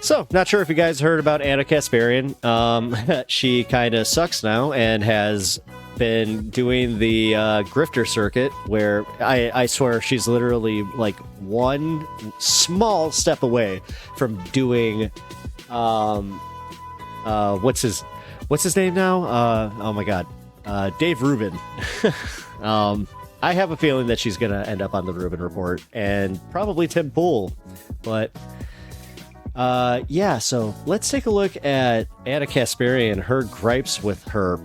So, not sure if you guys heard about Anna Kasparian. She kind of sucks now and has been doing the grifter circuit, where I swear she's literally like one small step away from doing what's his name now? Oh my god, Dave Rubin. I have a feeling that she's gonna end up on the Rubin Report and probably Tim Pool, but. Yeah, so let's take a look at Anna Kasparian, her gripes with her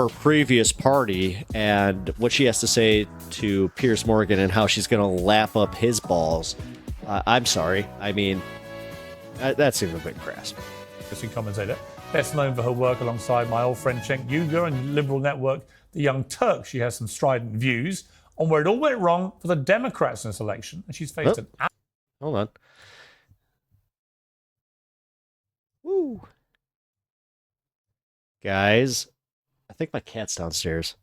previous party, and what she has to say to Piers Morgan and how she's going to lap up his balls. I'm sorry. I mean, that seems a bit crass. Commentator, best known for her work alongside my old friend Cenk Uygur and Liberal network The Young Turks. She has some strident views on where it all went wrong for the Democrats in this election, and she's faced an... Hold on. Woo. Guys, I think my cat's downstairs.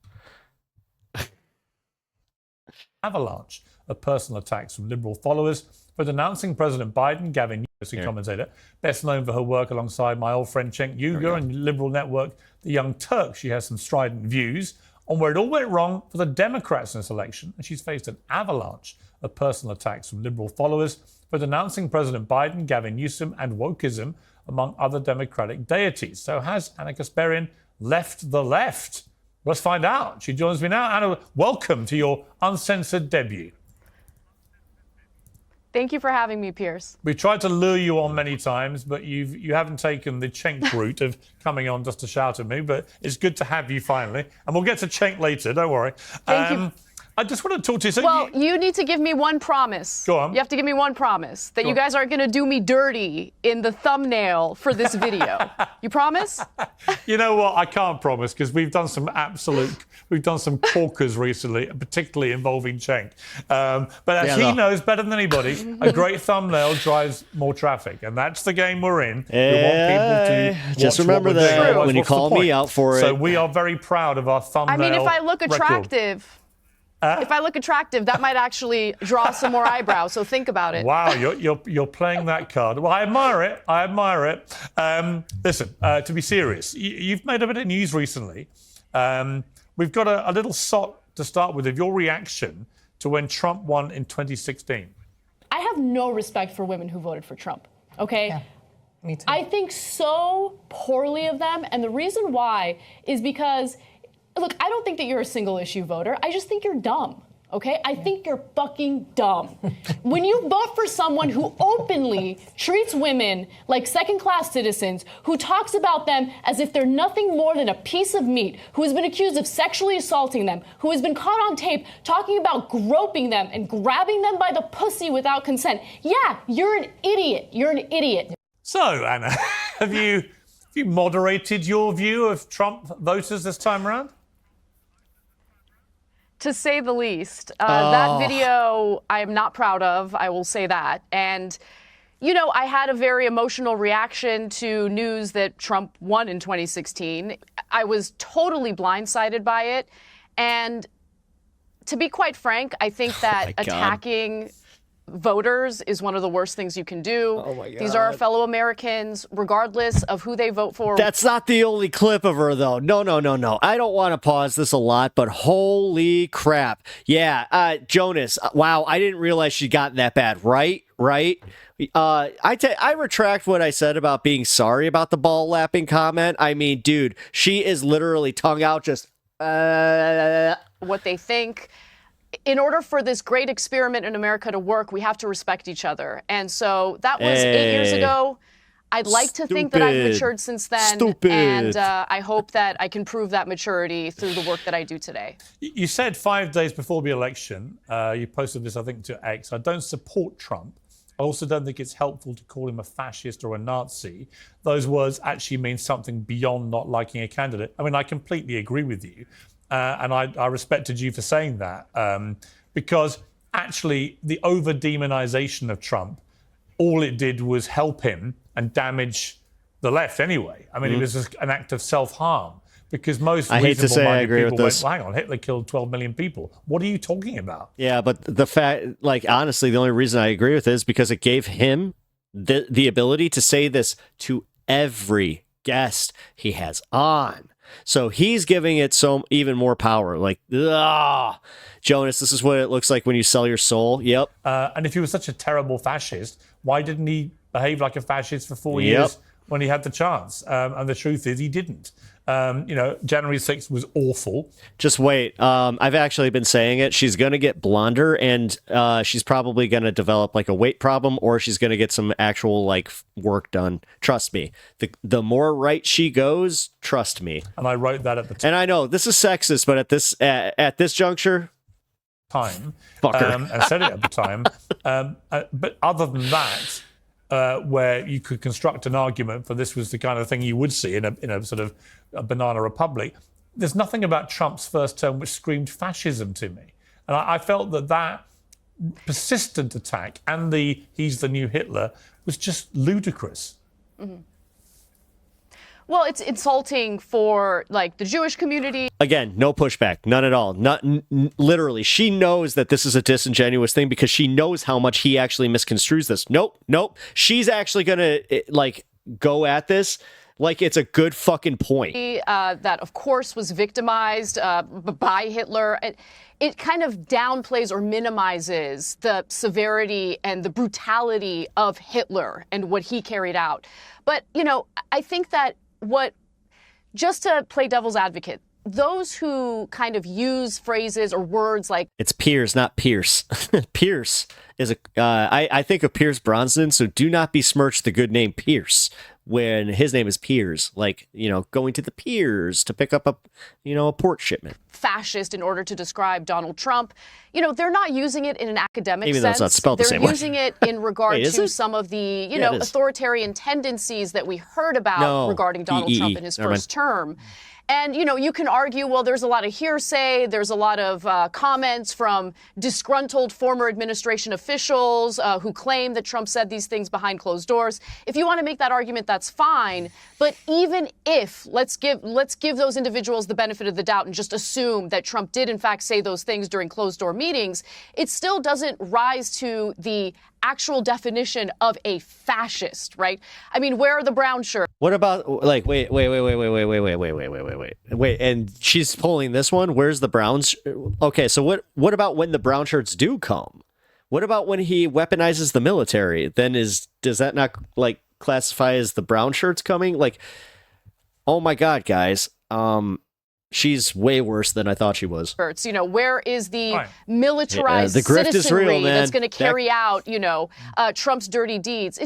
Avalanche of personal attacks from Liberal followers for denouncing President Biden. Gavin Newsom, commentator, best known for her work alongside my old friend Cenk Uygur and Liberal network The Young Turks. She has some strident views on where it all went wrong for the Democrats in this election, and she's faced an avalanche of personal attacks from Liberal followers for denouncing President Biden, Gavin Newsom, and wokeism, among other Democratic deities. So has Anna Kasparian left the left? Let's find out. She joins me now. Anna, welcome to your uncensored debut. Thank you for having me, Piers. We tried to lure you on many times, but you haven't taken the Cenk route of coming on just to shout at me, but it's good to have you finally. And we'll get to Cenk later, don't worry. Thank you. I just want to talk to you. So well, you need to give me one promise. Go on. You have to give me one promise that you guys aren't going to do me dirty in the thumbnail for this video. You promise? You know what? I can't promise, because we've done some corkers recently, particularly involving Cenk. But as he knows better than anybody, a great thumbnail drives more traffic, and that's the game we're in. We want people to just remember that when you call me out for it. So we are very proud of our thumbnail. I mean, if I look attractive. If I look attractive, that might actually draw some more eyebrows. So think about it. Wow, you're playing that card. Well, I admire it. I admire it. Listen, to be serious, you've made a bit of news recently. We've got a little shot to start with of your reaction to when Trump won in 2016. I have no respect for women who voted for Trump. Okay. Yeah, me too. I think so poorly of them, and the reason why is because. Look, I don't think that you're a single issue voter. I just think you're dumb, okay? I think you're fucking dumb. When you vote for someone who openly treats women like second-class citizens, who talks about them as if they're nothing more than a piece of meat, who has been accused of sexually assaulting them, who has been caught on tape talking about groping them and grabbing them by the pussy without consent, yeah, you're an idiot. You're an idiot. So, Anna, have you moderated your view of Trump voters this time around? To say the least. That video I am not proud of, I will say that. And, you know, I had a very emotional reaction to news that Trump won in 2016. I was totally blindsided by it. And to be quite frank, I think that attacking voters is one of the worst things you can do. Oh my God. These are our fellow Americans, regardless of who they vote for. That's not the only clip of her, though. No. I don't want to pause this a lot, but holy crap. Yeah, Jonas, wow, I didn't realize she got that bad. Right? I retract what I said about being sorry about the ball lapping comment. I mean, dude, she is literally tongue out just... What they think. In order for this great experiment in America to work, we have to respect each other. And so that was 8 years ago. I'd like to think that I've matured since then. And I hope that I can prove that maturity through the work that I do today. You said 5 days before the election, you posted this, I think, to X, I don't support Trump. I also don't think it's helpful to call him a fascist or a Nazi. Those words actually mean something beyond not liking a candidate. I mean, I completely agree with you. And I respected you for saying that, because actually the over-demonization of Trump, all it did was help him and damage the left anyway. I mean, it was just an act of self-harm, because most reasonable-minded people went, well, hang on, Hitler killed 12 million people. What are you talking about? Yeah, but the fact, like, honestly, the only reason I agree with it is because it gave him the ability to say this to every guest he has on. So he's giving it even more power. Like, Jonas, this is what it looks like when you sell your soul. Yep. And if he was such a terrible fascist, why didn't he behave like a fascist for 4 years when he had the chance? And the truth is he didn't. January 6th was awful. Just wait. I've actually been saying it. She's going to get blonder, and she's probably going to develop like a weight problem, or she's going to get some actual like work done. Trust me. The more right she goes, trust me. And I wrote that at the time. And I know this is sexist, but at this juncture, time, fucker. and said it at the time. But other than that, where you could construct an argument for this was the kind of thing you would see in a sort of a banana republic, there's nothing about Trump's first term which screamed fascism to me. And I felt that persistent attack and he's the new Hitler was just ludicrous. Mm-hmm. Well, it's insulting for like the Jewish community. Again, no pushback, none at all. Literally, she knows that this is a disingenuous thing because she knows how much he actually misconstrues this. Nope. She's actually gonna like go at this like it's a good fucking point. That, of course, was victimized by Hitler. It kind of downplays or minimizes the severity and the brutality of Hitler and what he carried out. But, I think that just to play devil's advocate, those who kind of use phrases or words like... It's Piers, not Pierce. Pierce is I think of Pierce Brosnan, so do not besmirch the good name Pierce when his name is Piers, like, going to the piers to pick up a port shipment. Fascist in order to describe Donald Trump. They're not using it in an academic sense. Even though it's not spelled the same way. They're using it in regard to some of the, authoritarian tendencies that we heard about regarding Donald Trump in his first term. And, you can argue, well, there's a lot of hearsay. There's a lot of comments from disgruntled former administration officials who claim that Trump said these things behind closed doors. If you want to make that argument, that's fine. But even if, let's give those individuals the benefit of the doubt and just assume that Trump did, in fact, say those things during closed door meetings, it still doesn't rise to the actual definition of a fascist, right? I mean, where are the brown shirts? What about, like, wait, and she's pulling this one? Where's the browns? Okay, so what about when the brown shirts do come? What about when he weaponizes the military? Then does that not, like, classify as the brown shirts coming? Like, oh my God, guys. She's way worse than I thought she was. Where is the militarized the grift is citizenry real, man. That's going to carry out, Trump's dirty deeds?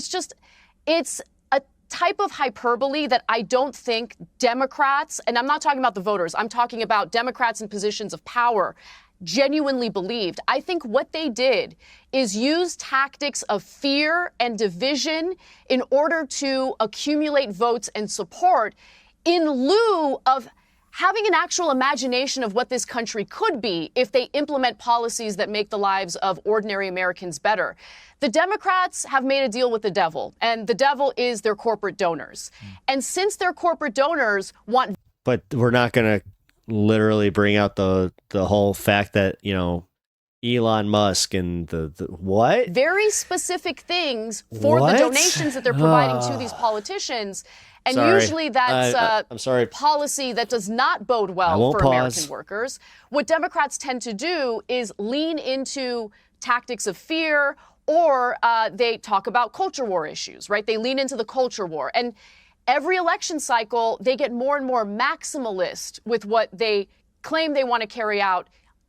It's a type of hyperbole that I don't think Democrats, and I'm not talking about the voters, I'm talking about Democrats in positions of power, genuinely believed. I think what they did is use tactics of fear and division in order to accumulate votes and support in lieu of having an actual imagination of what this country could be if they implement policies that make the lives of ordinary Americans better. The Democrats have made a deal with the devil, and the devil is their corporate donors. And since their corporate donors want... But we're not going to literally bring out the whole fact that, Elon Musk and the what? Very specific things for the donations that they're providing to these politicians. And usually that's I'm sorry. Policy that does not bode well for American workers. What Democrats tend to do is lean into tactics of fear, or they talk about culture war issues, right? They lean into the culture war. And every election cycle, they get more and more maximalist with what they claim they want to carry out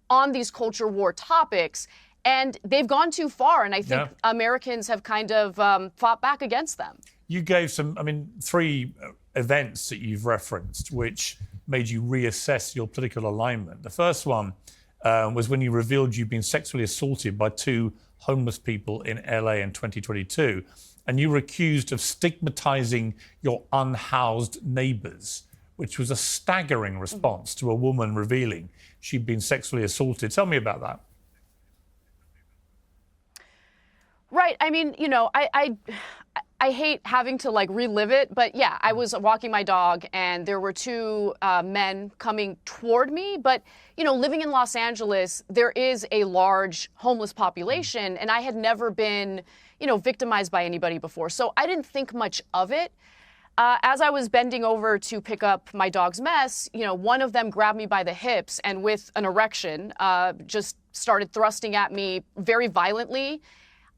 on these culture war topics. And they've gone too far. And I think Americans have kind of fought back against them. You gave three events that you've referenced which made you reassess your political alignment. The first one was when you revealed you'd been sexually assaulted by two homeless people in LA in 2022, and you were accused of stigmatizing your unhoused neighbors, which was a staggering response to a woman revealing she'd been sexually assaulted. Tell me about that. Right. I mean, I hate having to relive it, but yeah, I was walking my dog and there were two men coming toward me. But, living in Los Angeles, there is a large homeless population, and I had never been, victimized by anybody before. So I didn't think much of it. As I was bending over to pick up my dog's mess, one of them grabbed me by the hips and with an erection, just started thrusting at me very violently.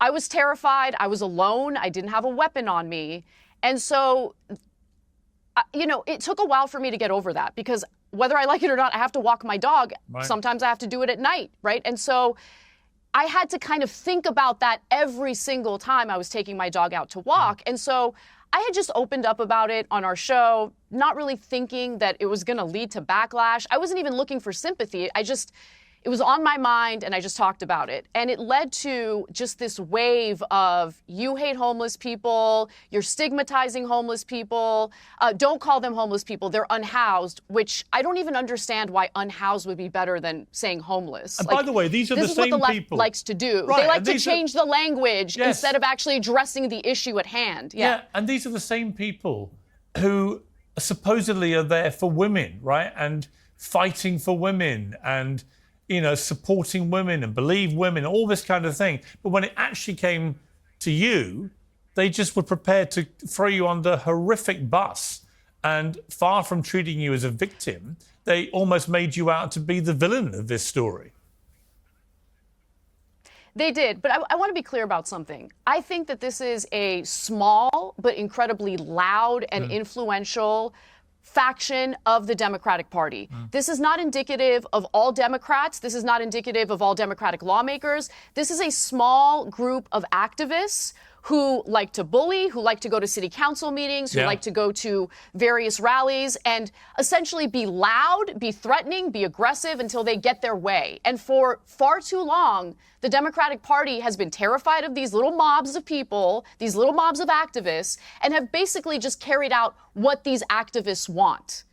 I was terrified. I was alone. I didn't have a weapon on me. And so, it took a while for me to get over that because whether I like it or not, I have to walk my dog. Right. Sometimes I have to do it at night, right? And so I had to kind of think about that every single time I was taking my dog out to walk. And so I had just opened up about it on our show, not really thinking that it was going to lead to backlash. I wasn't even looking for sympathy. It was on my mind and I just talked about it. And it led to just this wave of you hate homeless people, you're stigmatizing homeless people, don't call them homeless people, they're unhoused, which I don't even understand why unhoused would be better than saying homeless. And by the way, these are the same people. This is what the left likes to do. Right, they like to change the language instead of actually addressing the issue at hand. Yeah, and these are the same people who supposedly are there for women, right? And fighting for women and supporting women and believe women, all this kind of thing. But when it actually came to you, they just were prepared to throw you under a horrific bus. And far from treating you as a victim, they almost made you out to be the villain of this story. They did, but I want to be clear about something. I think that this is a small but incredibly loud and influential faction of the Democratic Party. This is not indicative of all Democrats. This is not indicative of all Democratic lawmakers. This is a small group of activists who like to bully, who like to go to city council meetings, who like to go to various rallies and essentially be loud, be threatening, be aggressive until they get their way. And for far too long, the Democratic Party has been terrified of these little mobs of people, these little mobs of activists, and have basically just carried out what these activists want.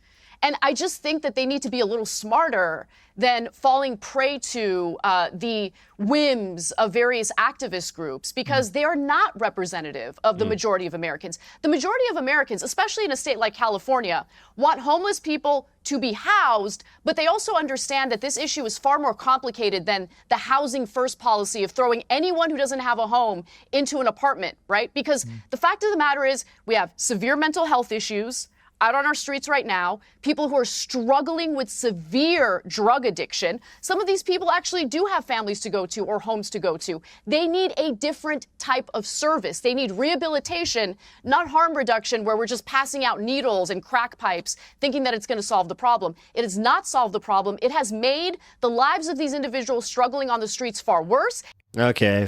And I just think that they need to be a little smarter than falling prey to the whims of various activist groups because they are not representative of the majority of Americans. The majority of Americans, especially in a state like California, want homeless people to be housed, but they also understand that this issue is far more complicated than the housing first policy of throwing anyone who doesn't have a home into an apartment, right? Because the fact of the matter is we have severe mental health issues out on our streets right now, people who are struggling with severe drug addiction. Some of these people actually do have families to go to or homes to go to. They need a different type of service. They need rehabilitation, not harm reduction, where we're just passing out needles and crack pipes thinking that it's going to solve the problem. It has not solved the problem. It has made the lives of these individuals struggling on the streets far worse. Okay,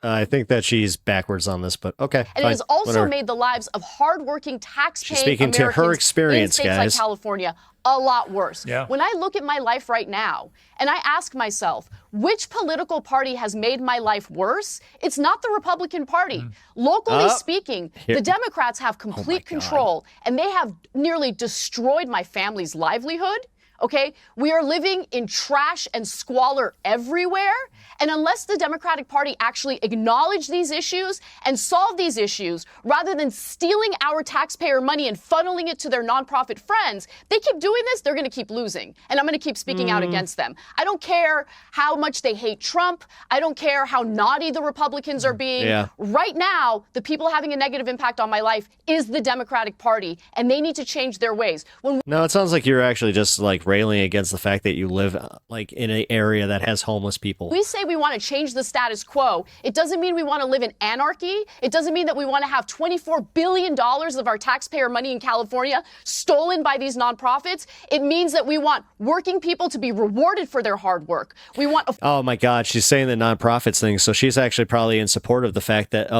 I think that she's backwards on this, but okay. And fine, it has also whatever. made the lives of hardworking, tax-paying speaking Americans to her experience, in states guys. like California a lot worse. Yeah. When I look at my life right now and I ask myself, which political party has made my life worse? It's not the Republican Party. Locally speaking, the Democrats have complete control, and they have nearly destroyed my family's livelihood. Okay, we are living in trash and squalor everywhere. And unless the Democratic Party actually acknowledge these issues and solve these issues, rather than stealing our taxpayer money and funneling it to their nonprofit friends, they keep doing this, they're going to keep losing. And I'm going to keep speaking out against them. I don't care how much they hate Trump. I don't care how naughty the Republicans are being. Yeah. Right now, the people having a negative impact on my life is the Democratic Party, and they need to change their ways. No, it sounds like you're actually just like railing against the fact that you live like in an area that has homeless people. We say we want to change the status quo. It doesn't mean we want to live in anarchy. It doesn't mean that we want to have $24 billion of our taxpayer money in California stolen by these nonprofits. It means that we want working people to be rewarded for their hard work. We want. Oh my God, she's saying the nonprofits thing. So she's actually probably in support of the fact that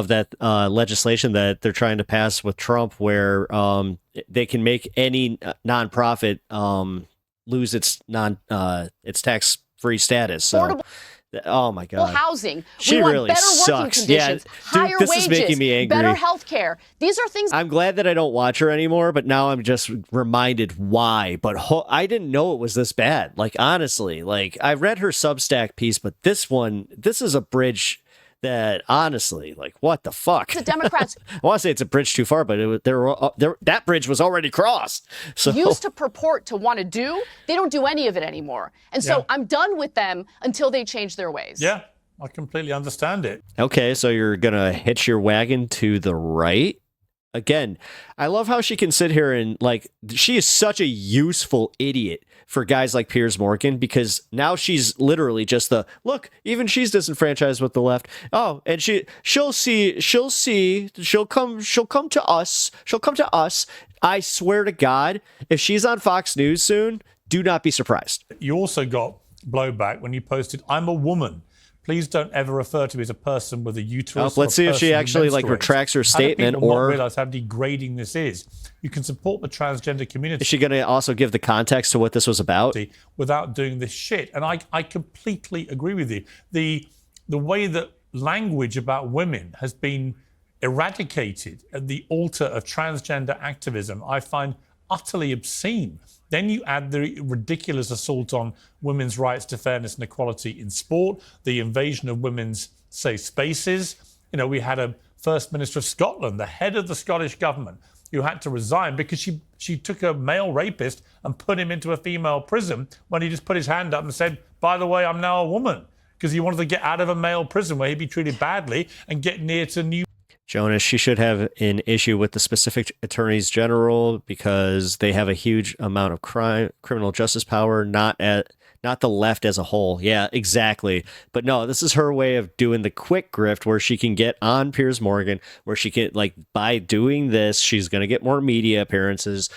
legislation that they're trying to pass with Trump, where they can make any nonprofit lose its tax-free status. So, affordable. Oh my God! Housing. She we want really better sucks. working conditions, higher this wages, is making me angry. better health care. These are things. I'm glad that I don't watch her anymore, but now I'm just reminded why. But I didn't know it was this bad. Like, honestly, like I read her Substack piece, but this is a bridge that honestly, like, what the fuck? The Democrats I want to say it's a bridge too far, but that bridge was already crossed. So used to purport to want to do, they don't do any of it anymore. And so I'm done with them until they change their ways. Yeah. I completely understand it. Okay, so you're gonna hitch your wagon to the right? Again, I love how she can sit here and like she is such a useful idiot for guys like Piers Morgan, because now she's literally just the look, even she's disenfranchised with the left. Oh, and she'll come to us. She'll come to us. I swear to God, if she's on Fox News soon, do not be surprised. You also got blowback when you posted, "I'm a woman. Please don't ever refer to me as a person with a uterus." Let's see if she actually like menstruates." retracts her statement, How do people or not realize how degrading this is? You can support the transgender community. is she going to also give the context to what this was about? Without doing this shit. And I completely agree with you. The way that language about women has been eradicated at the altar of transgender activism, I find utterly obscene. Then you add the ridiculous assault on women's rights to fairness and equality in sport, the invasion of women's safe spaces. You know, we had a First Minister of Scotland, the head of the Scottish government, who had to resign because she took a male rapist and put him into a female prison when he just put his hand up and said, "By the way, I'm now a woman," because he wanted to get out of a male prison where he'd be treated badly and get near to new. Jonas, she should have an issue with the specific attorneys general because they have a huge amount of criminal justice power, not the left as a whole. Yeah, exactly. But no, this is her way of doing the quick grift where she can get on Piers Morgan, where she can, like, by doing this, she's going to get more media appearances.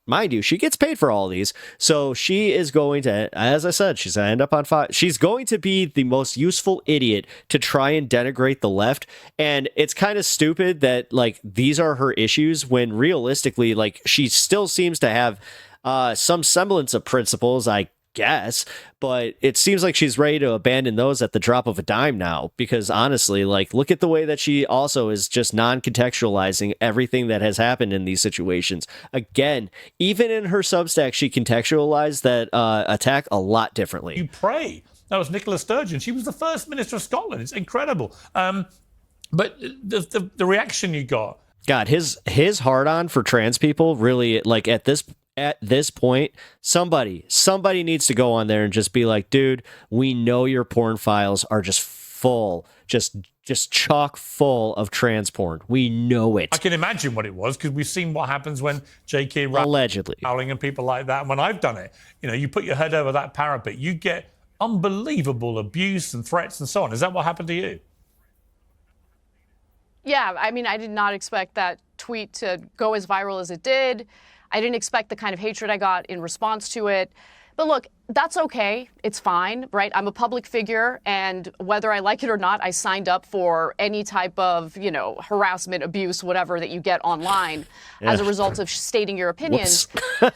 Mind you, she gets paid for all these. So she is going to, as I said, she's going to end up on Fox. She's going to be the most useful idiot to try and denigrate the left. And it's kind of stupid that, like, these are her issues when realistically, like, she still seems to have some semblance of principles, I guess, but it seems like she's ready to abandon those at the drop of a dime now, because honestly, like, look at the way that she also is just non-contextualizing everything that has happened in these situations. Again, even in her Substack, she contextualized that attack a lot differently. You pray. That was Nicola Sturgeon. She was the First Minister of Scotland. It's incredible. But the reaction you got. God, his hard-on for trans people really, like, at this point, somebody needs to go on there and just be like, dude, we know your porn files are just full, just chock full of trans porn. We know it. I can imagine what it was, because we've seen what happens when J.K. allegedly Rowling and people like that. And when I've done it, you know, you put your head over that parapet, you get unbelievable abuse and threats and so on. Is that what happened to you? Yeah, I mean, I did not expect that tweet to go as viral as it did. I didn't expect the kind of hatred I got in response to it. But look, that's okay. It's fine, right? I'm a public figure, and whether I like it or not, I signed up for any type of, you know, harassment, abuse, whatever that you get online as a result of stating your opinions.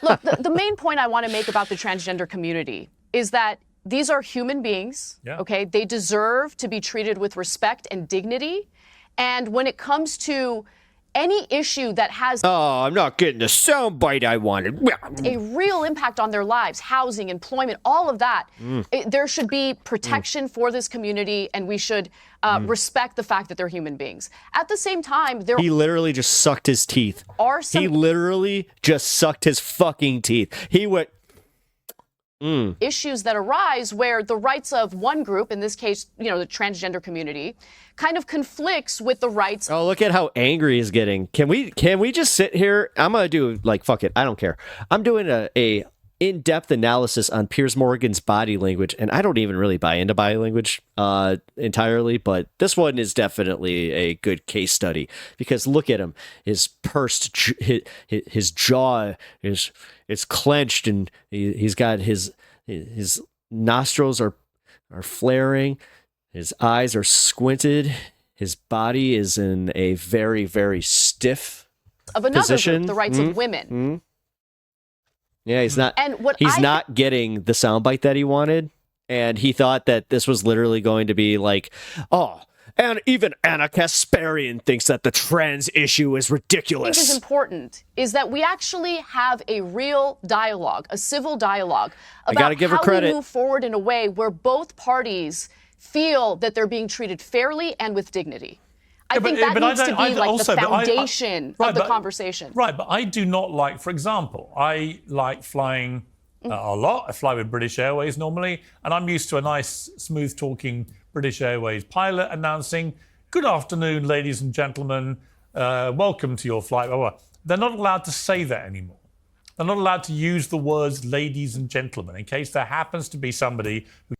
Look, the main point I want to make about the transgender community is that these are human beings, okay? They deserve to be treated with respect and dignity. And when it comes to any issue that has I'm not getting the soundbite I wanted. A real impact on their lives, housing, employment, all of that, there should be protection for this community, and we should respect the fact that they're human beings. At the same time, he literally just sucked his teeth. He literally just sucked his fucking teeth. He went... issues that arise where the rights of one group, in this case, you know, the transgender community, kind of conflicts with the rights. Oh, look at how angry he's getting. Can we just sit here? I'm gonna do, like, fuck it, I don't care. I'm doing a in-depth analysis on Piers Morgan's body language, and I don't even really buy into body language entirely, but this one is definitely a good case study, because look at him. His pursed, his jaw is clenched, and he's got his nostrils are flaring, his eyes are squinted, his body is in a very, very stiff of another position. Group, the rights of women. Yeah, he's not. And he's not getting the soundbite that he wanted, and he thought that this was literally going to be like, oh, and even Anna Kasparian thinks that the trans issue is ridiculous. What I think is important is that we actually have a real dialogue, a civil dialogue, about how we move forward in a way where both parties feel that they're being treated fairly and with dignity. I think that needs to be like the foundation of the conversation. Right, but I do not like, for example, I like flying a lot. I fly with British Airways normally, and I'm used to a nice, smooth-talking British Airways pilot announcing, "Good afternoon, ladies and gentlemen. Welcome to your flight." They're not allowed to say that anymore. They're not allowed to use the words ladies and gentlemen in case there happens to be somebody who...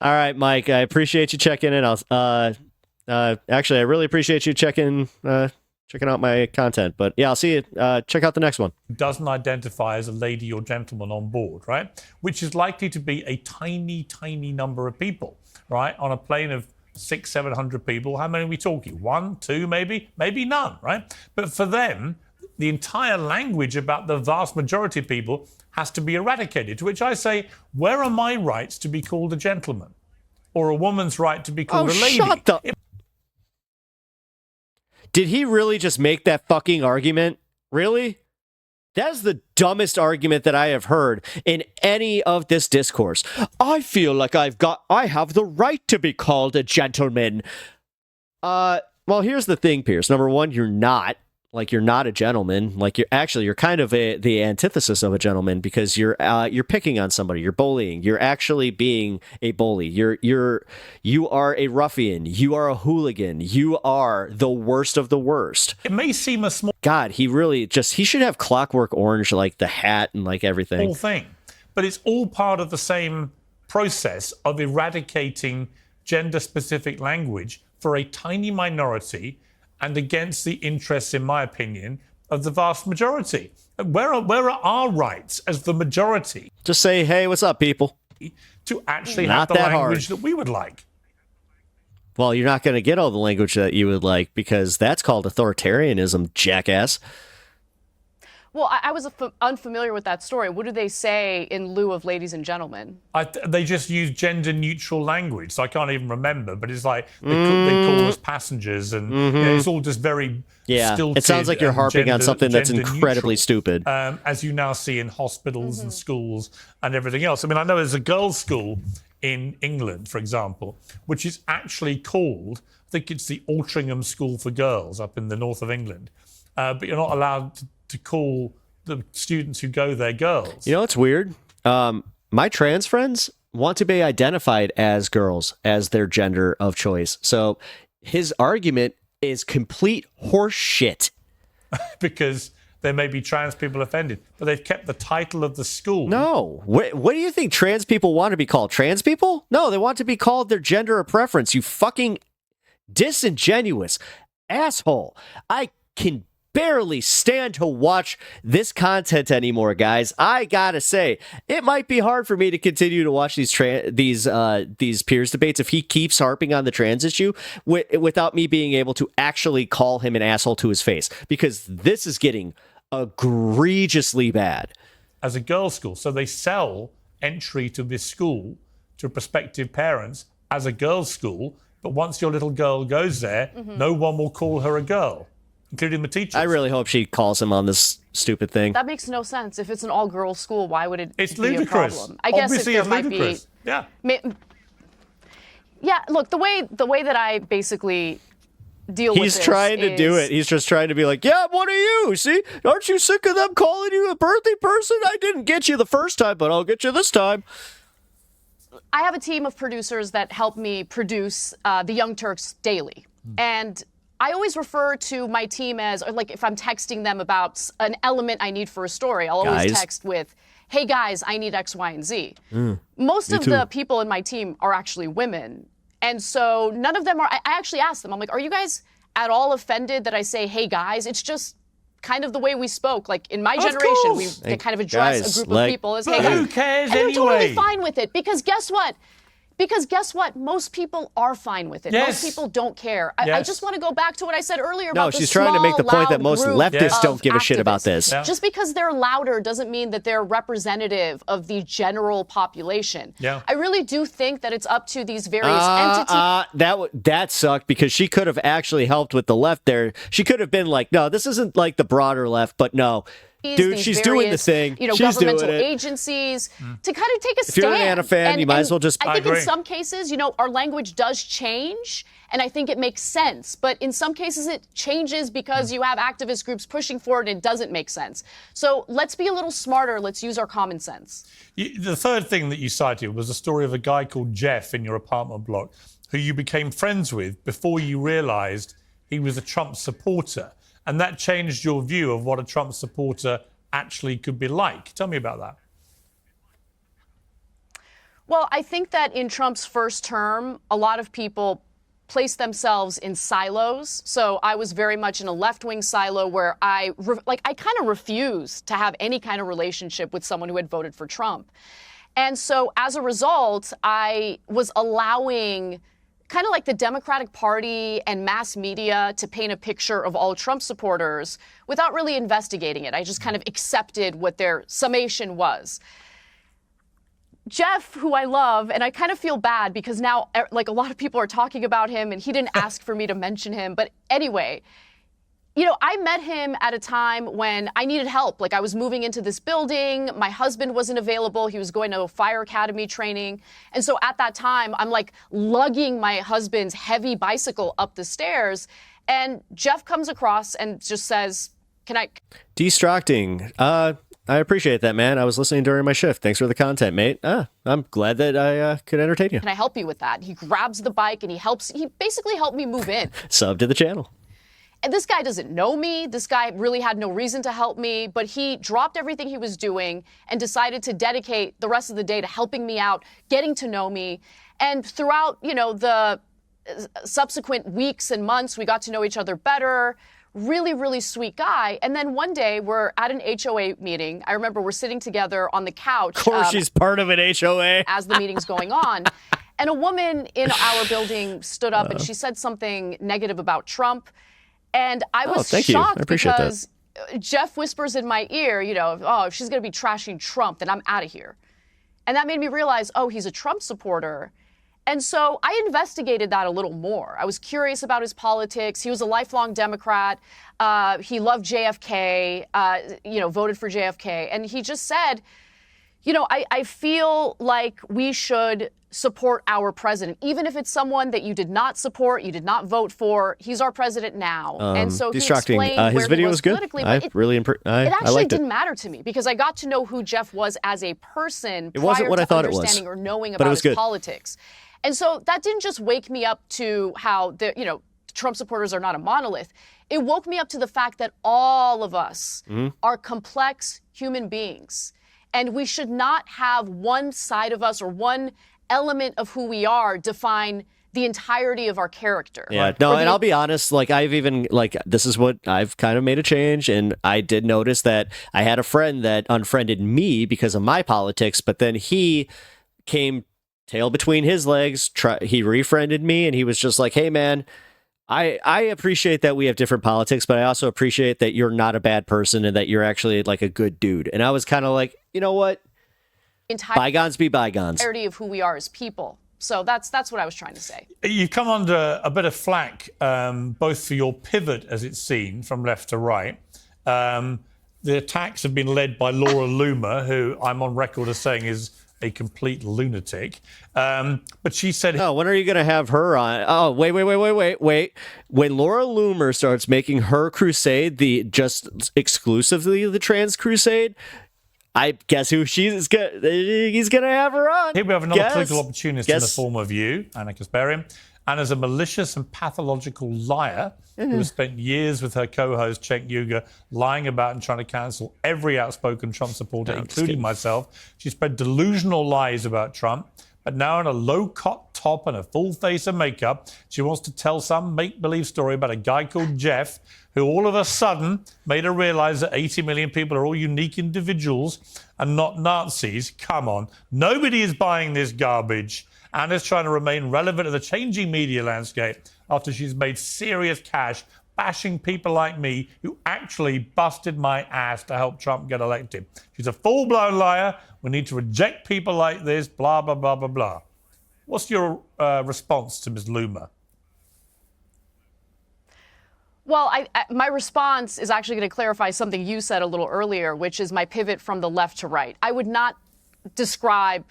All right, Mike, I appreciate you checking in. Actually, I really appreciate you checking out my content. But yeah, I'll see you. Check out the next one. doesn't identify as a lady or gentleman on board, right? Which is likely to be a tiny, tiny number of people, right? On a plane of 600-700 people, how many are we talking? 1, 2, maybe none, right? But for them, the entire language about the vast majority of people has to be eradicated, to which I say, where are my rights to be called a gentleman? Or a woman's right to be called a lady? Shut the... Did he really just make that fucking argument? Really? That is the dumbest argument that I have heard in any of this discourse. I feel like I have the right to be called a gentleman. Well, here's the thing, Piers. Number one, you're not. Like, you're not a gentleman. Like, you're kind of the antithesis of a gentleman, because you're picking on somebody. You're bullying. You're actually being a bully. You are a ruffian. You are a hooligan. You are the worst of the worst. It may seem a small... God, he should have Clockwork Orange, like the hat and like everything. Whole thing. But it's all part of the same process of eradicating gender-specific language for a tiny minority and against the interests, in my opinion, of the vast majority. Where are our rights as the majority? Just say, hey, what's up, people? To actually Not have the that language hard. that we would like. Well, you're not going to get all the language that you would like, because that's called authoritarianism, jackass. Well, I was unfamiliar with that story. What do they say in lieu of ladies and gentlemen? They just use gender-neutral language, so I can't even remember. But it's like they call us passengers, and you know, it's all just very stilted. It sounds like you're harping on something that's incredibly stupid. As you now see in hospitals and schools and everything else. I mean, I know there's a girls' school in England, for example, which is actually called, I think it's the Altrincham School for Girls up in the north of England. But you're not allowed to call the students who go there girls. You know what's weird? My trans friends want to be identified as girls, as their gender of choice. So his argument is complete horse shit. Because there may be trans people offended, but they've kept the title of the school. No. What do you think trans people want to be called? Trans people? No, they want to be called their gender of preference. You fucking disingenuous asshole. I can barely stand to watch this content anymore, guys. I gotta say, it might be hard for me to continue to watch these Piers debates if he keeps harping on the trans issue without me being able to actually call him an asshole to his face, because this is getting egregiously bad. As a girls' school, so they sell entry to this school to prospective parents as a girls' school, but once your little girl goes there, no one will call her a girl, including the teachers. I really hope she calls him on this stupid thing. That makes no sense. If it's an all-girls school, why would it It's be ludicrous. a problem? I guess Obviously, if it's there ludicrous. might Yeah. be... Yeah, look, the way that I basically deal with He's this trying to do it. He's just trying to be like, yeah, what are you? See? Aren't you sick of them calling you a birthday person? I didn't get you the first time, but I'll get you this time. I have a team of producers that help me produce the Young Turks daily. And I always refer to my team as, or like if I'm texting them about an element I need for a story, I'll always text with, hey guys, I need X, Y, and Z. Most of the people in my team are actually women. And so none of them are, I actually asked them, I'm like, are you guys at all offended that I say, hey guys? It's just kind of the way we spoke. Like in my generation, we kind of address a group of people as, hey guys. Who cares and anyway? they're totally fine with it, because guess what? Most people are fine with it. Yes. Most people don't care. I just want to go back to what I said earlier about the she's trying to make the point that most leftists don't give a shit about this. Yeah. Just because they're louder doesn't mean that they're representative of the general population. Yeah. I really do think that it's up to these various entities. That sucked, because she could have actually helped with the left there. She could have been like, no, this isn't like the broader left, but no. Dude, she's doing the thing. You know, she's governmental doing it. agencies to kind of take a stand. If you're an Anna fan, you might as well just... I think in some cases, you know, our language does change, and I think it makes sense. But in some cases, it changes because you have activist groups pushing for it, and it doesn't make sense. So let's be a little smarter. Let's use our common sense. The third thing that you cited was a story of a guy called Jeff in your apartment block who you became friends with before you realized he was a Trump supporter. And that changed your view of what a Trump supporter actually could be like. Tell me about that. Well, I think that in Trump's first term, a lot of people placed themselves in silos. So I was very much in a left-wing silo where I kind of refused to have any kind of relationship with someone who had voted for Trump. And so as a result, I was allowing kind of like the Democratic Party and mass media to paint a picture of all Trump supporters without really investigating it. I just kind of accepted what their summation was. Jeff, who I love, and I kind of feel bad because now like a lot of people are talking about him and he didn't ask for me to mention him. But anyway, you know, I met him at a time when I needed help. Like I was moving into this building. My husband wasn't available. He was going to a fire academy training. And so at that time, I'm like lugging my husband's heavy bicycle up the stairs. And Jeff comes across and just says, can I? Distracting. I appreciate that, man. I was listening during my shift. Thanks for the content, mate. I'm glad that I could entertain you. Can I help you with that? He grabs the bike and he basically helped me move in. Sub to the channel. And this guy doesn't know me. This guy really had no reason to help me, but he dropped everything he was doing and decided to dedicate the rest of the day to helping me out, getting to know me. And throughout, you know, the subsequent weeks and months, we got to know each other better. Really, really sweet guy. And then one day we're at an HOA meeting. I remember we're sitting together on the couch. Of course, she's part of an HOA. As the meeting's going on. And a woman in our building stood up and she said something negative about Trump. And I was shocked because Jeff whispers in my ear, you know, oh, if she's going to be trashing Trump, then I'm out of here. And that made me realize, oh, he's a Trump supporter. And so I investigated that a little more. I was curious about his politics. He was a lifelong Democrat. He loved JFK, you know, voted for JFK. And he just said, you know, I feel like we should support our president, even if it's someone that you did not support, you did not vote for. He's our president now. And so he explained his video was good. I liked didn't matter to me because I got to know who Jeff was as a person it wasn't what I thought it was, understanding or knowing about his politics. And so that didn't just wake me up to how the, you know, Trump supporters are not a monolith. It woke me up to the fact that all of us are complex human beings. And we should not have one side of us or one element of who we are define the entirety of our character. Yeah, no, and I'll be honest, like I've even, like, this is what I've kind of made a change, and I did notice that I had a friend that unfriended me because of my politics, but then he came tail between his legs, he refriended me, and he was just like, hey, man, I appreciate that we have different politics, but I also appreciate that you're not a bad person and that you're actually like a good dude. And I was kind of like, you know what? Bygones be bygones. Entirety of who we are as people. So that's what I was trying to say. You've come under a bit of flack, both for your pivot, as it's seen, from left to right. The attacks have been led by Laura Loomer, who I'm on record as saying is a complete lunatic. But she said... Oh, when are you going to have her on? Oh, wait. When Laura Loomer starts making her crusade just exclusively the trans crusade, I guess who he's going to have her on. Here we have another political opportunist in the form of you, Anna Kasparian. Anna's a malicious and pathological liar who has spent years with her co-host, Cenk Uygur, lying about and trying to cancel every outspoken Trump supporter, including myself. She spread delusional lies about Trump, but now in a low-cut top and a full face of makeup, she wants to tell some make-believe story about a guy called Jeff, who all of a sudden made her realize that 80 million people are all unique individuals and not Nazis. Come on. Nobody is buying this garbage. Anna's trying to remain relevant to the changing media landscape after she's made serious cash bashing people like me who actually busted my ass to help Trump get elected. She's a full-blown liar. We need to reject people like this, blah, blah, blah, blah, blah. What's your response to Ms. Loomer? Well, my response is actually going to clarify something you said a little earlier, which is my pivot from the left to right. I would not describe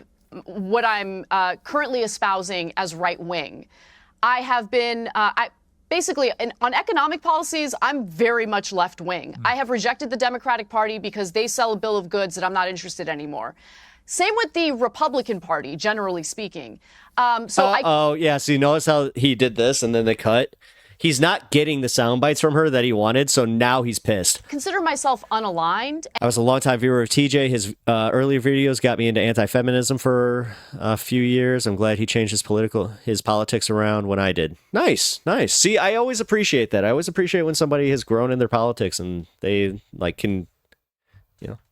what I'm currently espousing as right-wing. I have been, basically, on economic policies, I'm very much left-wing. I have rejected the Democratic Party because they sell a bill of goods that I'm not interested in anymore. Same with the Republican Party, generally speaking. Yeah. So you notice how he did this and then they cut? He's not getting the sound bites from her that he wanted, so now he's pissed. Consider myself unaligned. I was a longtime viewer of TJ. His earlier videos got me into anti-feminism for a few years. I'm glad he changed his politics around when I did. Nice. See, I always appreciate that. I always appreciate when somebody has grown in their politics and they can.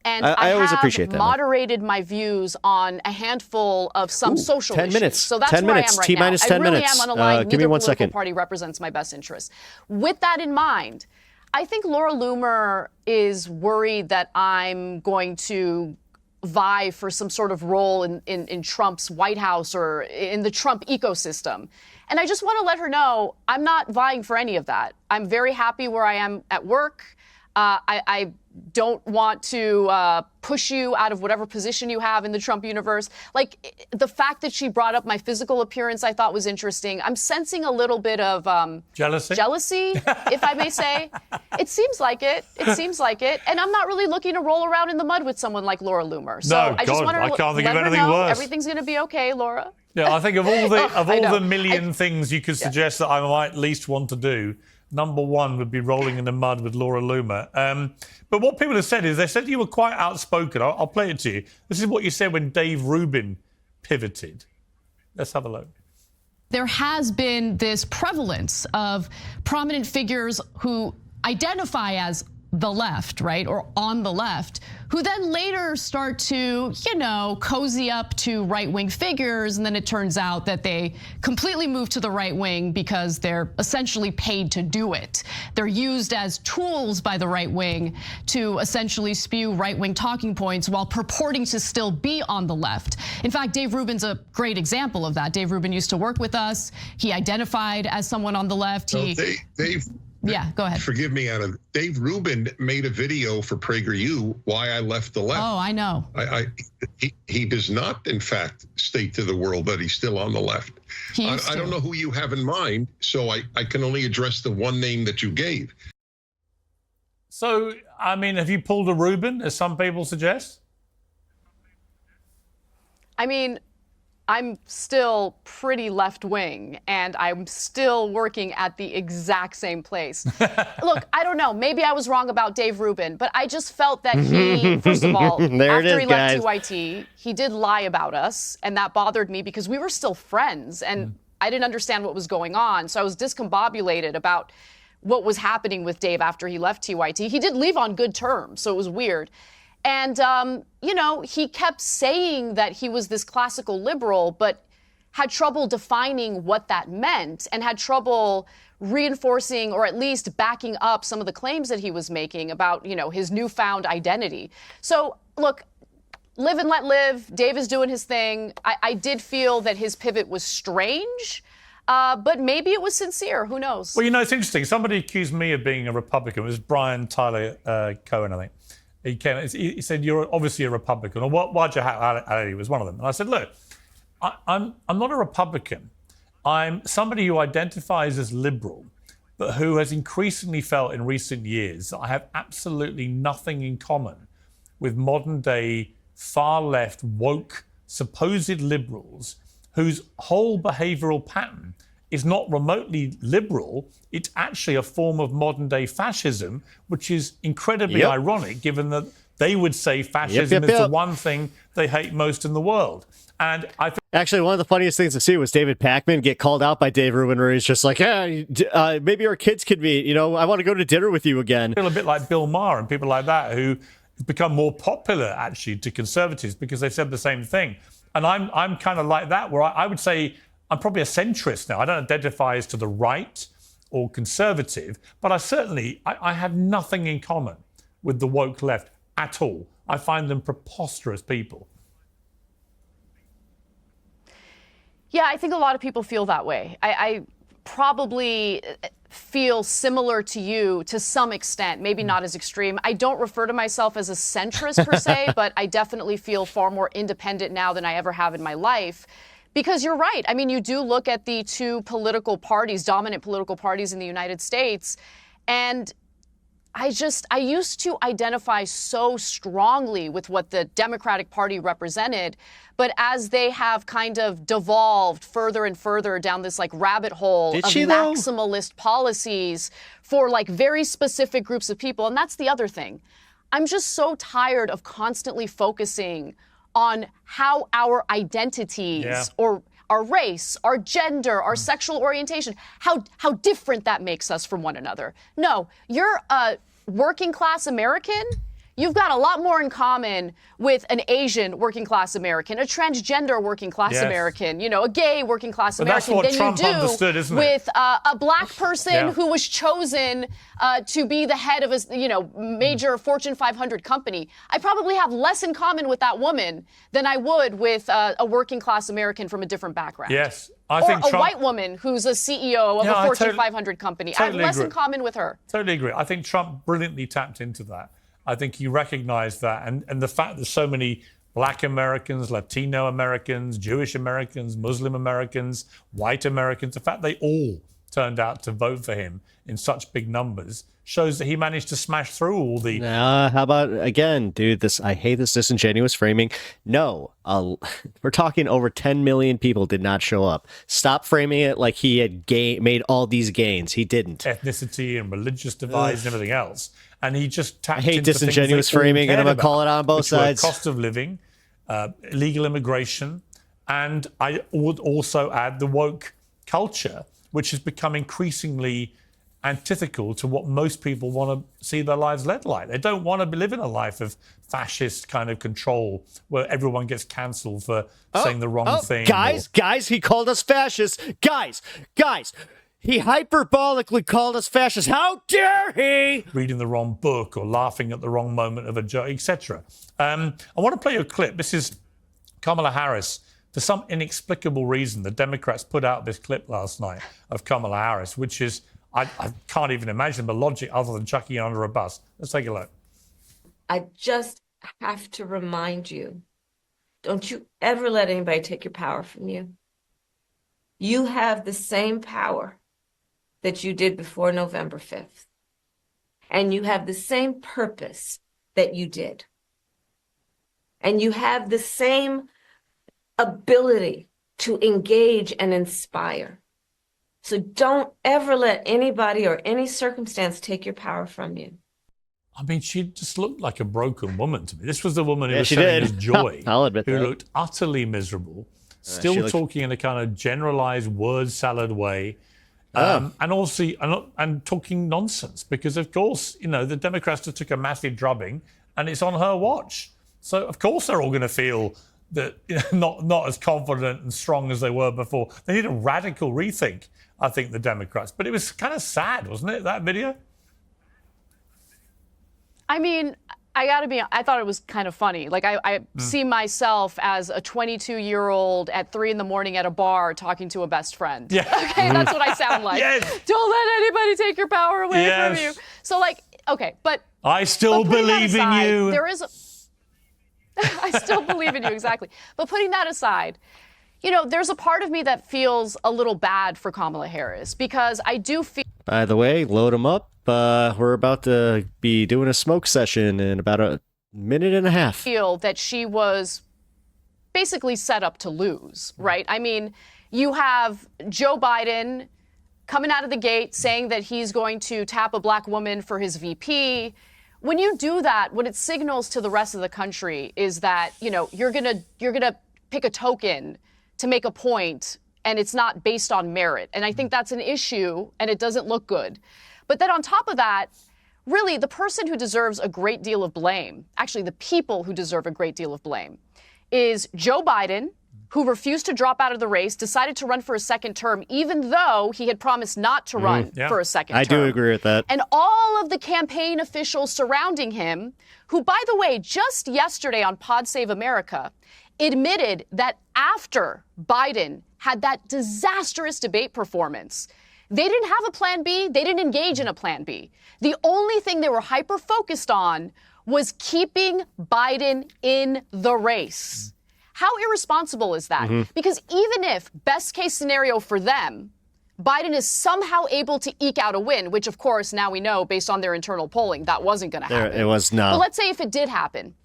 And I always have appreciate that. moderated my views on a handful of some social 10 issues. minutes. So that's 10 where minutes. I am right T-minus now. 10 I really minutes. am unaligned. Give me Neither 1 political second. party represents my best interests. With that in mind, I think Laura Loomer is worried that I'm going to vie for some sort of role in Trump's White House or in the Trump ecosystem. And I just want to let her know I'm not vying for any of that. I'm very happy where I am at work. I don't want to push you out of whatever position you have in the Trump universe. Like, the fact that she brought up my physical appearance, I thought was interesting. I'm sensing a little bit of jealousy, if I may say. It seems like it. And I'm not really looking to roll around in the mud with someone like Laura Loomer. So No, I just want to I can't think let of her anything know worse. everything's going to be okay, Laura. Yeah, I think of all the know. million things you could suggest that I might least want to do, number one would be rolling in the mud with Laura Loomer. But what people have said is they said you were quite outspoken. I'll play it to you. This is what you said when Dave Rubin pivoted. Let's have a look. There has been this prevalence of prominent figures who identify as the left, right, or on the left, who then later start to, cozy up to right-wing figures, and then it turns out that they completely move to the right wing because they're essentially paid to do it. They're used as tools by the right wing to essentially spew right-wing talking points while purporting to still be on the left. In fact, Dave Rubin's a great example of that. Dave Rubin used to work with us. He identified as someone on the left. Yeah, go ahead. Forgive me, Anna. Dave Rubin made a video for PragerU, Why I Left the Left. Oh, I know. He does not, in fact, state to the world that he's still on the left. I don't know who you have in mind, so I can only address the one name that you gave. So, I mean, have you pulled a Rubin, as some people suggest? I mean, I'm still pretty left-wing, and I'm still working at the exact same place. Look, I don't know. Maybe I was wrong about Dave Rubin, but I just felt that he, first of all, after he left TYT, he did lie about us, and that bothered me because we were still friends, and I didn't understand what was going on. So I was discombobulated about what was happening with Dave after he left TYT. He did leave on good terms, so it was weird. And, he kept saying that he was this classical liberal, but had trouble defining what that meant and had trouble reinforcing or at least backing up some of the claims that he was making about, his newfound identity. So, look, live and let live. Dave is doing his thing. I did feel that his pivot was strange, but maybe it was sincere. Who knows? Well, it's interesting. Somebody accused me of being a Republican. It was Brian Tyler Cohen, I think. He said, you're obviously a Republican, or Wajah Ali was one of them. And I said, look, I'm not a Republican. I'm somebody who identifies as liberal, but who has increasingly felt in recent years that I have absolutely nothing in common with modern day far left woke supposed liberals whose whole behavioral pattern is not remotely liberal. It's actually a form of modern day fascism, which is incredibly ironic given that they would say fascism is the one thing they hate most in the world. And I think actually one of the funniest things to see was David Pakman get called out by Dave Rubin, where he's just like, maybe our kids could meet. I want to go to dinner with you again. I feel a bit like Bill Maher and people like that who become more popular actually to conservatives because they said the same thing. And I'm kind of like that, where I would say I'm probably a centrist now. I don't identify as to the right or conservative, but I have nothing in common with the woke left at all. I find them preposterous people. Yeah, I think a lot of people feel that way. I probably feel similar to you to some extent, maybe not as extreme. I don't refer to myself as a centrist per se, but I definitely feel far more independent now than I ever have in my life. Because you're right. I mean, you do look at the two political parties, dominant political parties in the United States, and I used to identify so strongly with what the Democratic Party represented, but as they have kind of devolved further and further down this like rabbit hole of maximalist policies for like very specific groups of people, and that's the other thing. I'm just so tired of constantly focusing on how our identities or our race, our gender, our sexual orientation, how different that makes us from one another. No, you're a working class American. You've got a lot more in common with an Asian working class American, a transgender working class American, you know, a gay working class American than you do with a black person who was chosen to be the head of a major Fortune 500 company. I probably have less in common with that woman than I would with a working class American from a different background. Yes. I think a white woman who's a CEO of a Fortune 500 company. I have less in common with her. Totally agree. I think Trump brilliantly tapped into that. I think he recognized that. And the fact that so many Black Americans, Latino Americans, Jewish Americans, Muslim Americans, white Americans, the fact they all turned out to vote for him in such big numbers shows that he managed to smash through all the... How about, again, dude, I hate this disingenuous framing. No, we're talking over 10 million people did not show up. Stop framing it like he had made all these gains. He didn't. Ethnicity and religious divides and everything else. And he just tapped into I hate disingenuous framing, and I'm going to call it on both sides. Cost of living, illegal immigration, and I would also add the woke culture, which has become increasingly antithetical to what most people want to see their lives led like. They don't want to be living a life of fascist kind of control where everyone gets cancelled for saying the wrong thing. Guys, he called us fascists. Guys. He hyperbolically called us fascists. How dare he? Reading the wrong book or laughing at the wrong moment of a joke, etc. I want to play you a clip. This is Kamala Harris. For some inexplicable reason, the Democrats put out this clip last night of Kamala Harris, which is, I can't even imagine the logic other than chucking it under a bus. Let's take a look. I just have to remind you, don't you ever let anybody take your power from you. You have the same power that you did before November 5th. And you have the same purpose that you did. And you have the same ability to engage and inspire. So don't ever let anybody or any circumstance take your power from you. I mean, she just looked like a broken woman to me. This was the woman who was selling us joy, I'll admit who that. looked utterly miserable, still talking in a kind of generalized word salad way. And also and talking nonsense because, of course, the Democrats just took a massive drubbing and it's on her watch. So, of course, they're all going to feel that not as confident and strong as they were before. They need a radical rethink, I think, the Democrats. But it was kind of sad, wasn't it, that video? I mean, I thought it was kind of funny. Like, I see myself as a 22-year-old at 3 a.m. at a bar talking to a best friend. Yeah. Okay, that's what I sound like. Yes. Don't let anybody take your power away from you. So, like, okay, but... I still believe in you. There is I still believe in you, exactly. But putting that aside, there's a part of me that feels a little bad for Kamala Harris because I do feel... By the way, load them up. We're about to be doing a smoke session in about a minute and a half. Feel that she was basically set up to lose, right? I mean, you have Joe Biden coming out of the gate saying that he's going to tap a black woman for his VP. When you do that, what it signals to the rest of the country is that, you're gonna pick a token to make a point, and it's not based on merit. And I think that's an issue, and it doesn't look good. But then on top of that, really, the person who deserves a great deal of blame, actually the people who deserve a great deal of blame, is Joe Biden, who refused to drop out of the race, decided to run for a second term, even though he had promised not to run for a second term. I do agree with that. And all of the campaign officials surrounding him, who, by the way, just yesterday on Pod Save America, admitted that after Biden had that disastrous debate performance, they didn't have a plan B. They didn't engage in a plan B. The only thing they were hyper-focused on was keeping Biden in the race. How irresponsible is that? Because even if, best case scenario for them, Biden is somehow able to eke out a win, which, of course, now we know, based on their internal polling, that wasn't going to happen. It was not. But let's say if it did happen,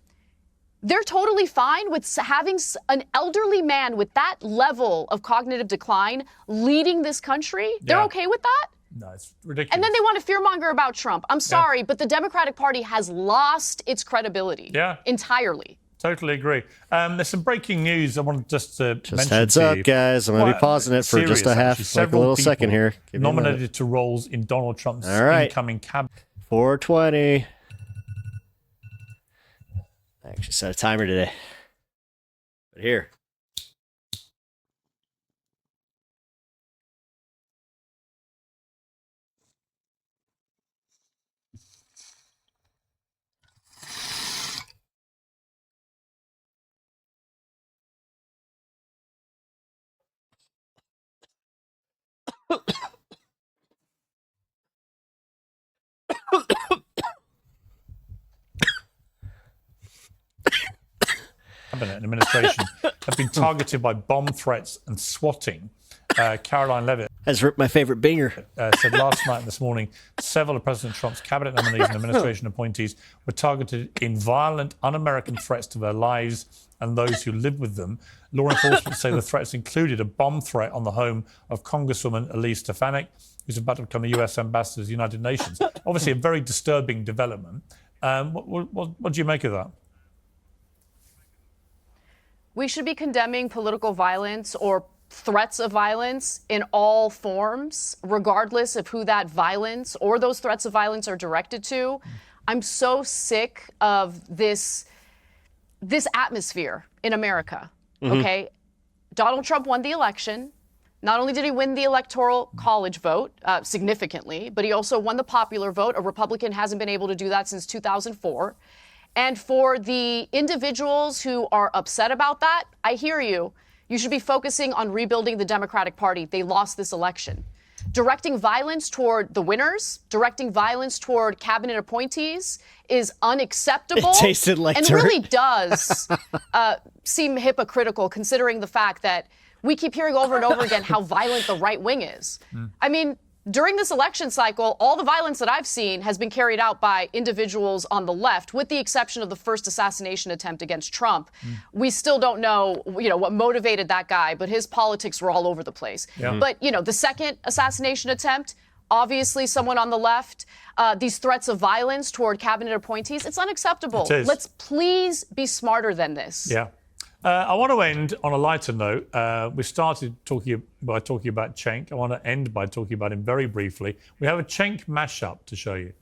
they're totally fine with having an elderly man with that level of cognitive decline leading this country. They're okay with that? No, it's ridiculous. And then they want to fearmonger about Trump. I'm sorry, but the Democratic Party has lost its credibility entirely. Totally agree. There's some breaking news I wanted just to mention heads to up, you. guys. I'm going to be pausing it for just a little second here. Nominated to roles in Donald Trump's incoming cabinet. 4:20. I actually set a timer today. But here. Cabinet and administration have been targeted by bomb threats and swatting. Caroline Levitt has ripped my favorite binger. Said last night and this morning, several of President Trump's cabinet nominees and administration appointees were targeted in violent, un-American threats to their lives and those who live with them. Law enforcement say the threats included a bomb threat on the home of Congresswoman Elise Stefanik, who's about to become the U.S. ambassador to the United Nations. Obviously, a very disturbing development. What do you make of that? We should be condemning political violence or threats of violence in all forms, regardless of who that violence or those threats of violence are directed to. I'm so sick of this atmosphere in America, okay? Donald Trump won the election. Not only did he win the Electoral College vote significantly, but he also won the popular vote. A Republican hasn't been able to do that since 2004. And for the individuals who are upset about that, I hear you. You should be focusing on rebuilding the Democratic Party. They lost this election. Directing violence toward the winners, directing violence toward cabinet appointees is unacceptable. It tasted like and dirt. Really does seem hypocritical, considering the fact that we keep hearing over and over again how violent the right wing is. I mean, during this election cycle, all the violence that I've seen has been carried out by individuals on the left, with the exception of the first assassination attempt against Trump. We still don't know, what motivated that guy, but his politics were all over the place. But, the second assassination attempt, obviously someone on the left, these threats of violence toward cabinet appointees, it's unacceptable. It is. Let's please be smarter than this. Yeah. I want to end on a lighter note. We started by talking about Cenk. I want to end by talking about him very briefly. We have a Cenk mashup to show you.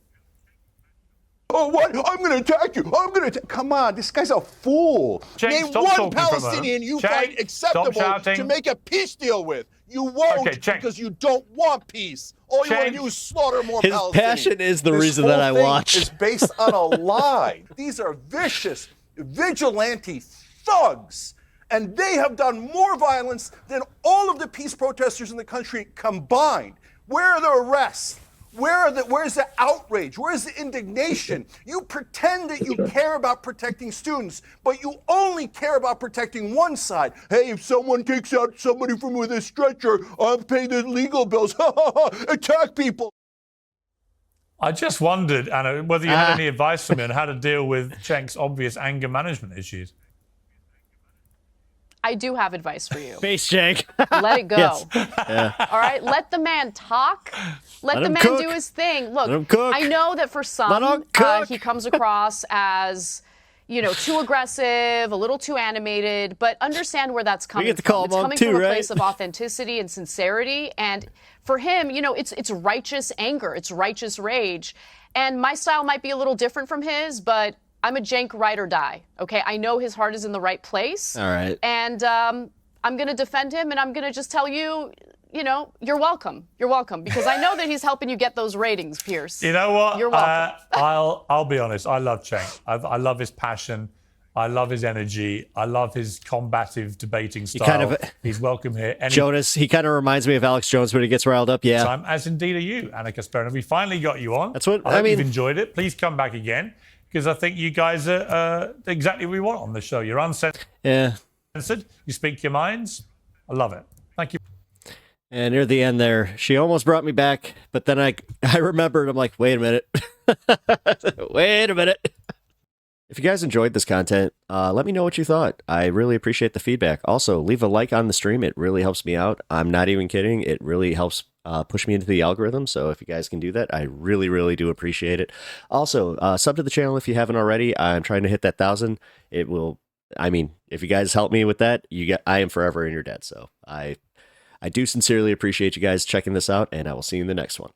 Oh, what? I'm going to attack you. I'm going to come on, this guy's a fool. Cenk, Name stop one talking from Palestinian you Cenk, find acceptable stop shouting. to make a peace deal with. You won't because you don't want peace. All you want to do is slaughter more His Palestinians. passion is the This reason that I whole thing watch. is based on a lie. These are vicious, vigilante thugs. And they have done more violence than all of the peace protesters in the country combined. Where are the arrests? Where's the outrage? Where's the indignation? You pretend that you care about protecting students, but you only care about protecting one side. Hey, if someone takes out somebody from with a stretcher, I'll pay the legal bills. Attack people. I just wondered, Anna, whether you had any advice for me on how to deal with Cenk's obvious anger management issues. I do have advice for you. Face Cenk. Let it go. Yes. Yeah. All right? Let the man talk. Let the him man cook. do his thing. Look, Let him cook. I know that for Let some, him cook. he comes across as, too aggressive, a little too animated, but understand where that's coming get to call from. It's him coming too, from a right? place of authenticity and sincerity. And for him, it's righteous anger. It's righteous rage. And my style might be a little different from his, but I'm a Cenk ride or die, okay? I know his heart is in the right place. All right. And I'm going to defend him, and I'm going to just tell you, you're welcome. You're welcome, because I know that he's helping you get those ratings, Piers. You know what? You're welcome. I'll be honest. I love Cenk. I love his passion. I love his energy. I love his combative debating style. He's welcome here. Jonas, he kind of reminds me of Alex Jones when he gets riled up. Yeah. Time, as indeed are you, Anna Kasparian. We finally got you on. That's what I hope mean. you've enjoyed it. Please come back again, because I think you guys are exactly what we want on the show. You're uncensored. Yeah. You speak your minds. I love it. Thank you. And near the end there, she almost brought me back, but then I remembered, I'm like, wait a minute. Wait a minute. If you guys enjoyed this content, let me know what you thought. I really appreciate the feedback. Also, leave a like on the stream. It really helps me out. I'm not even kidding. It really helps push me into the algorithm. So if you guys can do that, I really, really do appreciate it. Also, sub to the channel if you haven't already. I'm trying to hit that 1,000. It will, I mean, if you guys help me with that, I am forever in your debt. So I do sincerely appreciate you guys checking this out, and I will see you in the next one.